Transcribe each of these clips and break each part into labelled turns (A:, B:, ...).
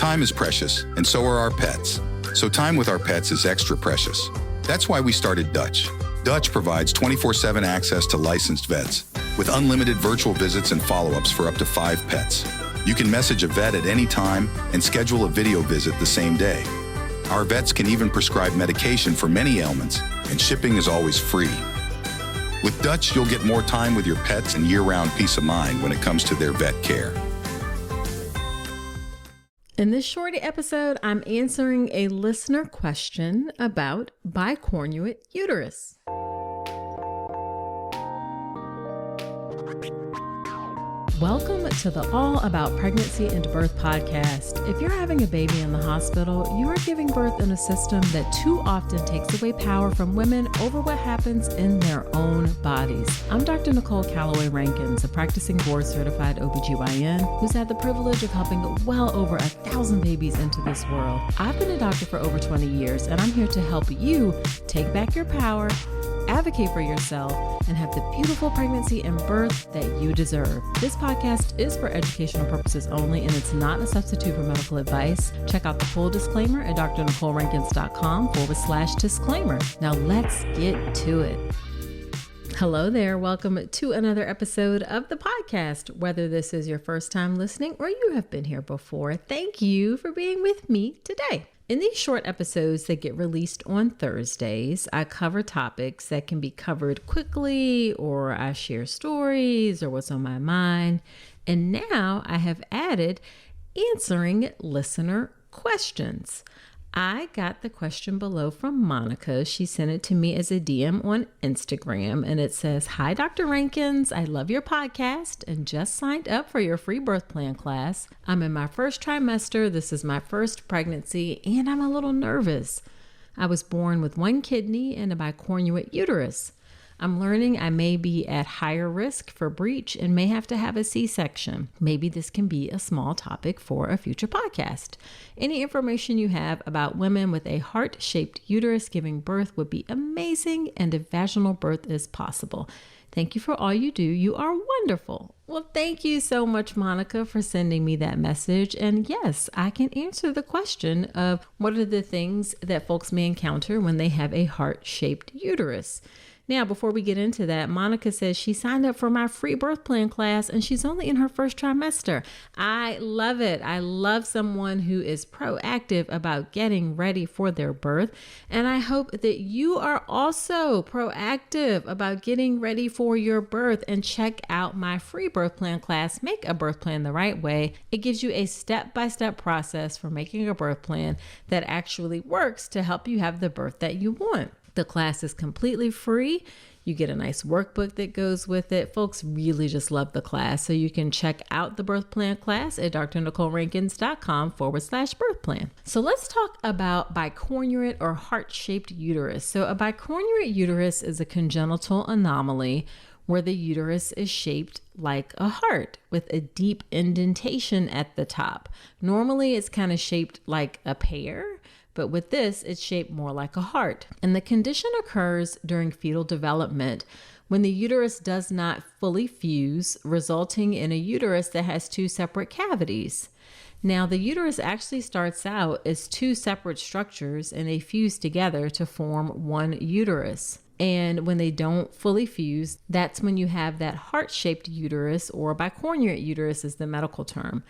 A: Time is precious, and so are our pets. So time with our pets is extra precious. That's why we started Dutch. Dutch provides 24/7 access to licensed vets, with unlimited virtual visits and follow-ups for up to 5 pets. You can message a vet at any time and schedule a video visit the same day. Our vets can even prescribe medication for many ailments, and shipping is always free. With Dutch, you'll get more time with your pets and year-round peace of mind when it comes to their vet care.
B: In this short episode, I'm answering a listener question about bicornuate uterus. Welcome to the All About Pregnancy and Birth podcast. If you're having a baby in the hospital, you are giving birth in a system that too often takes away power from women over what happens in their own bodies. I'm Dr. Nicole Calloway Rankins, a practicing board-certified OBGYN who's had the privilege of helping well over 1,000 babies into this world. I've been a doctor for over 20 years, and I'm here to help you take back your power, advocate for yourself, and have the beautiful pregnancy and birth that you deserve. This podcast is for educational purposes only, and it's not a substitute for medical advice. Check out the full disclaimer at drnicolerankins.com/disclaimer. Now let's get to it. Hello there. Welcome to another episode of the podcast. Whether this is your first time listening or you have been here before, thank you for being with me today. In these short episodes that get released on Thursdays, I cover topics that can be covered quickly, or I share stories or what's on my mind. And now I have added answering listener questions. I got the question below from Monica. She sent it to me as a DM on Instagram, and it says, "Hi, Dr. Rankins. I love your podcast and just signed up for your free birth plan class. I'm in my first trimester. This is my first pregnancy, and I'm a little nervous. I was born with 1 kidney and a bicornuate uterus. I'm learning I may be at higher risk for breech and may have to have a C-section. Maybe this can be a small topic for a future podcast. Any information you have about women with a heart-shaped uterus giving birth would be amazing, and if vaginal birth is possible. Thank you for all you do. You are wonderful." Well, thank you so much, Monica, for sending me that message. And yes, I can answer the question of what are the things that folks may encounter when they have a heart-shaped uterus. Now, before we get into that, Monica says she signed up for my free birth plan class and she's only in her first trimester. I love it. I love someone who is proactive about getting ready for their birth. And I hope that you are also proactive about getting ready for your birth, and check out my free birth plan class, Make a Birth Plan the Right Way. It gives you a step-by-step process for making a birth plan that actually works to help you have the birth that you want. The class is completely free. You get a nice workbook that goes with it. Folks really just love the class. So you can check out the birth plan class at drnicolerankins.com/birth plan. So let's talk about bicornuate or heart-shaped uterus. So a bicornuate uterus is a congenital anomaly where the uterus is shaped like a heart with a deep indentation at the top. Normally it's kind of shaped like a pear, but with this, it's shaped more like a heart. And the condition occurs during fetal development when the uterus does not fully fuse, resulting in a uterus that has 2 separate cavities. Now, the uterus actually starts out as 2 separate structures, and they fuse together to form one uterus. And when they don't fully fuse, that's when you have that heart-shaped uterus, or bicornuate uterus is the medical term.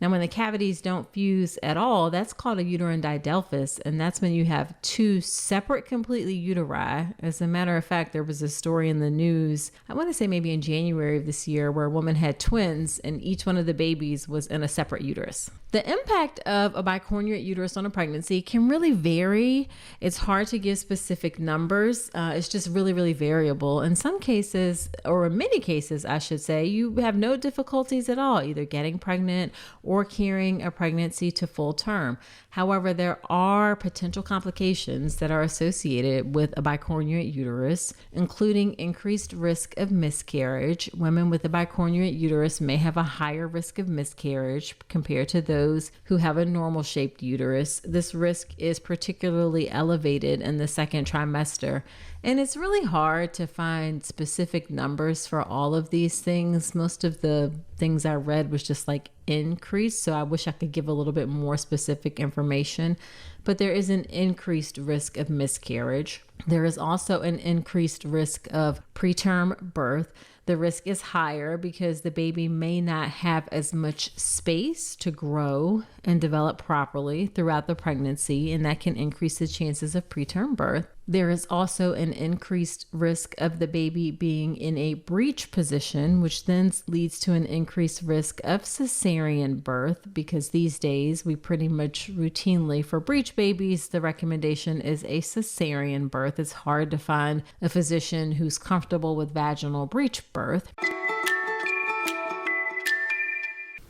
B: Now, when the cavities don't fuse at all, that's called a uterine didelphys, and that's when you have 2 separate completely uteri. As a matter of fact, there was a story in the news, I want to say maybe in January of this year, where a woman had twins and each one of the babies was in a separate uterus. The impact of a bicornuate uterus on a pregnancy can really vary. It's hard to give specific numbers. It's just really, really variable. In some cases, or in many cases, I should say, you have no difficulties at all, either getting pregnant or carrying a pregnancy to full term. However, there are potential complications that are associated with a bicornuate uterus, including increased risk of miscarriage. Women with a bicornuate uterus may have a higher risk of miscarriage compared to those those who have a normal shaped uterus, this risk is particularly elevated in the second trimester. And it's really hard to find specific numbers for all of these things. Most of the things I read was just like increase. So I wish I could give a little bit more specific information. But there is an increased risk of miscarriage. There is also an increased risk of preterm birth. The risk is higher because the baby may not have as much space to grow and develop properly throughout the pregnancy, and that can increase the chances of preterm birth. There is also an increased risk of the baby being in a breech position, which then leads to an increased risk of cesarean birth, because these days we pretty much routinely, for breech babies, the recommendation is a cesarean birth. It's hard to find a physician who's comfortable with vaginal breech birth.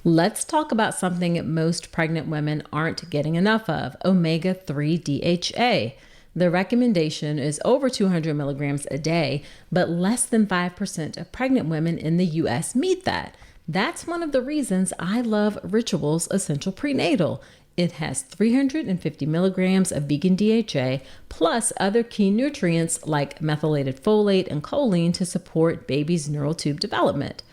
B: Let's talk about something most pregnant women aren't getting enough of: omega-3 DHA. The recommendation is over 200 milligrams a day, but less than 5% of pregnant women in the US meet that. That's one of the reasons I love Ritual's Essential Prenatal. It has 350 milligrams of vegan DHA, plus other key nutrients like methylated folate and choline to support baby's neural tube development.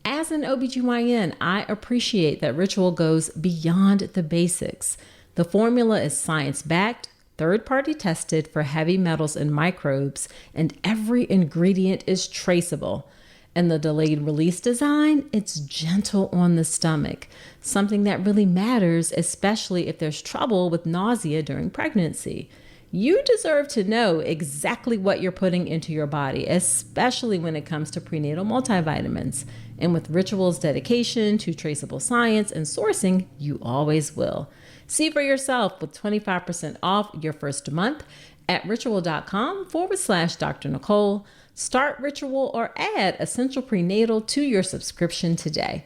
B: As an OBGYN, I appreciate that Ritual goes beyond the basics. The formula is science-backed, third-party tested for heavy metals and microbes, and every ingredient is traceable. And the delayed release design, it's gentle on the stomach, something that really matters, especially if there's trouble with nausea during pregnancy. You deserve to know exactly what you're putting into your body, especially when it comes to prenatal multivitamins. And with Ritual's dedication to traceable science and sourcing, you always will. See for yourself with 25% off your first month at ritual.com/Dr. Nicole. Start Ritual or add Essential Prenatal to your subscription today.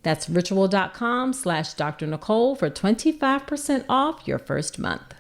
B: That's ritual.com/Dr. Nicole for 25% off your first month.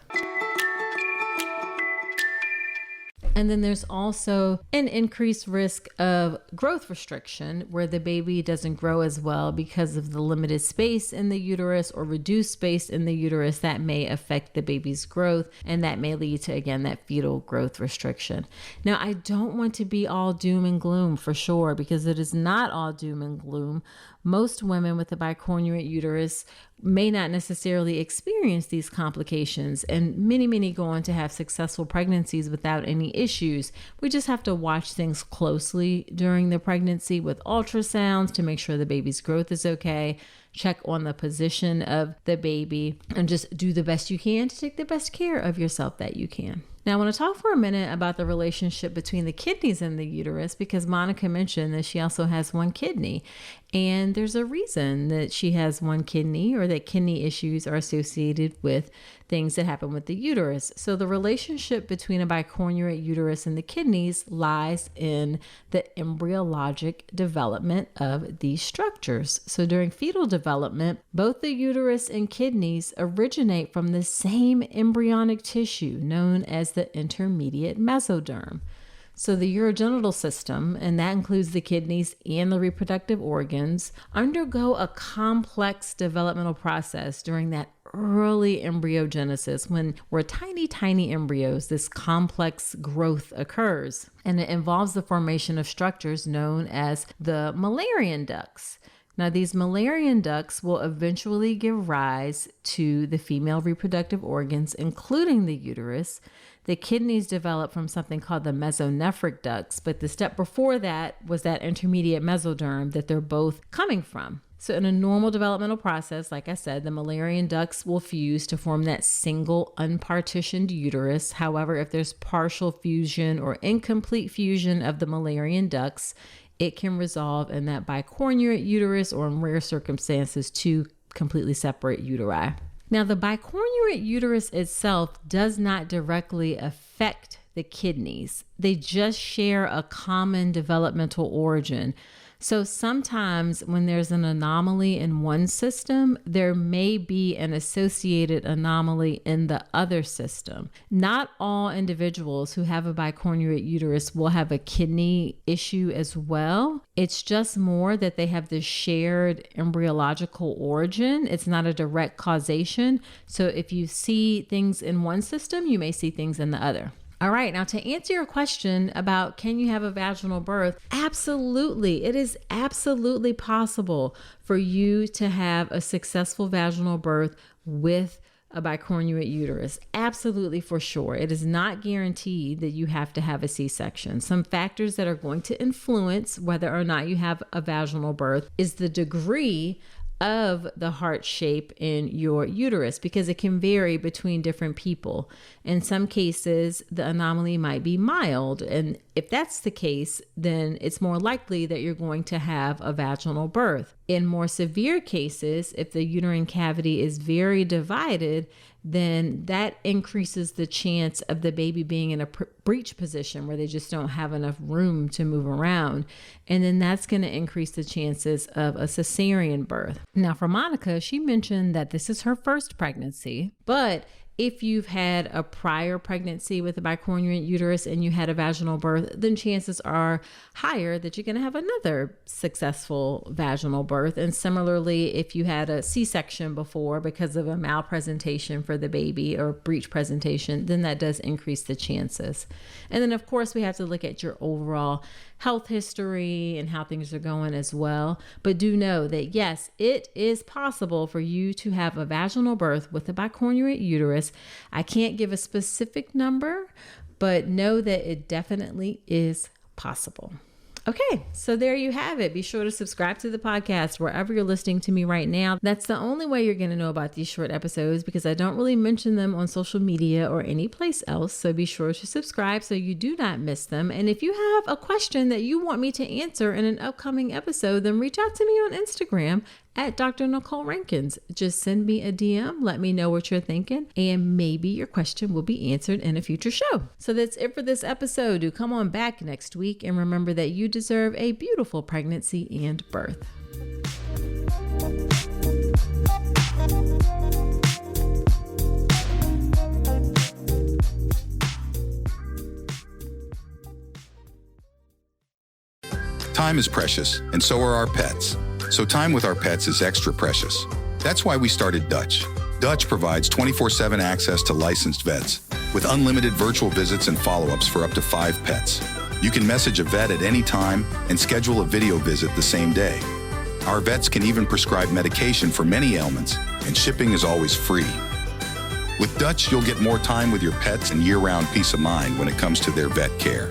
B: And then there's also an increased risk of growth restriction, where the baby doesn't grow as well because of the limited space in the uterus or reduced space in the uterus. That may affect the baby's growth, and that may lead to, again, that fetal growth restriction. Now, I don't want to be all doom and gloom for sure, because it is not all doom and gloom. Most women with a bicornuate uterus may not necessarily experience these complications, and many go on to have successful pregnancies without any issues. We just have to watch things closely during the pregnancy with ultrasounds to make sure the baby's growth is okay, check on the position of the baby, and just do the best you can to take the best care of yourself that you can. Now, I want to talk for a minute about the relationship between the kidneys and the uterus, because Monica mentioned that she also has one kidney. And there's a reason that she has one kidney, or that kidney issues are associated with things that happen with the uterus. So the relationship between a bicornuate uterus and the kidneys lies in the embryologic development of these structures. So during fetal development, both the uterus and kidneys originate from the same embryonic tissue known as the intermediate mesoderm. So the urogenital system, and that includes the kidneys and the reproductive organs, undergo a complex developmental process during that early embryogenesis. When we're tiny embryos, this complex growth occurs, and it involves the formation of structures known as the Müllerian ducts. Now, these Müllerian ducts will eventually give rise to the female reproductive organs, including the uterus. The kidneys develop from something called the mesonephric ducts, but the step before that was that intermediate mesoderm that they're both coming from. So in a normal developmental process, like I said, the Müllerian ducts will fuse to form that single unpartitioned uterus. However, if there's partial fusion or incomplete fusion of the Müllerian ducts, it can resolve in that bicornuate uterus, or in rare circumstances, two completely separate uteri. Now, the bicornuate uterus itself does not directly affect the kidneys. They just share a common developmental origin. So sometimes when there's an anomaly in one system, there may be an associated anomaly in the other system. Not all individuals who have a bicornuate uterus will have a kidney issue as well. It's just more that they have this shared embryological origin. It's not a direct causation. So if you see things in one system, you may see things in the other. All right, now to answer your question about can you have a vaginal birth, absolutely. It is absolutely possible for you to have a successful vaginal birth with a bicornuate uterus. Absolutely, for sure. It is not guaranteed that you have to have a C-section. Some factors that are going to influence whether or not you have a vaginal birth is the degree of the heart shape in your uterus, because it can vary between different people. In some cases, the anomaly might be mild. And if that's the case, then it's more likely that you're going to have a vaginal birth. In more severe cases, if the uterine cavity is very divided, then that increases the chance of the baby being in a breech position where they just don't have enough room to move around. And then that's going to increase the chances of a cesarean birth. Now, for Monica, she mentioned that this is her first pregnancy, but if you've had a prior pregnancy with a bicornuate uterus and you had a vaginal birth, then chances are higher that you're going to have another successful vaginal birth. And similarly, if you had a C-section before because of a malpresentation for the baby or breech presentation, then that does increase the chances. And then, of course, we have to look at your overall health history and how things are going as well. But do know that, yes, it is possible for you to have a vaginal birth with a bicornuate uterus. I can't give a specific number, but know that it definitely is possible. Okay, so there you have it. Be sure to subscribe to the podcast wherever you're listening to me right now. That's the only way you're going to know about these short episodes, because I don't really mention them on social media or any place else. So be sure to subscribe so you do not miss them. And if you have a question that you want me to answer in an upcoming episode, then reach out to me on Instagram at Dr. Nicole Rankins. Just send me a DM, let me know what you're thinking, and maybe your question will be answered in a future show. So that's it for this episode. Do come on back next week, and remember that you deserve a beautiful pregnancy and birth.
A: Time is precious, and so are our pets. So time with our pets is extra precious. That's why we started Dutch. Dutch provides 24/7 access to licensed vets with unlimited virtual visits and follow-ups for up to 5 pets. You can message a vet at any time and schedule a video visit the same day. Our vets can even prescribe medication for many ailments, and shipping is always free. With Dutch, you'll get more time with your pets and year-round peace of mind when it comes to their vet care.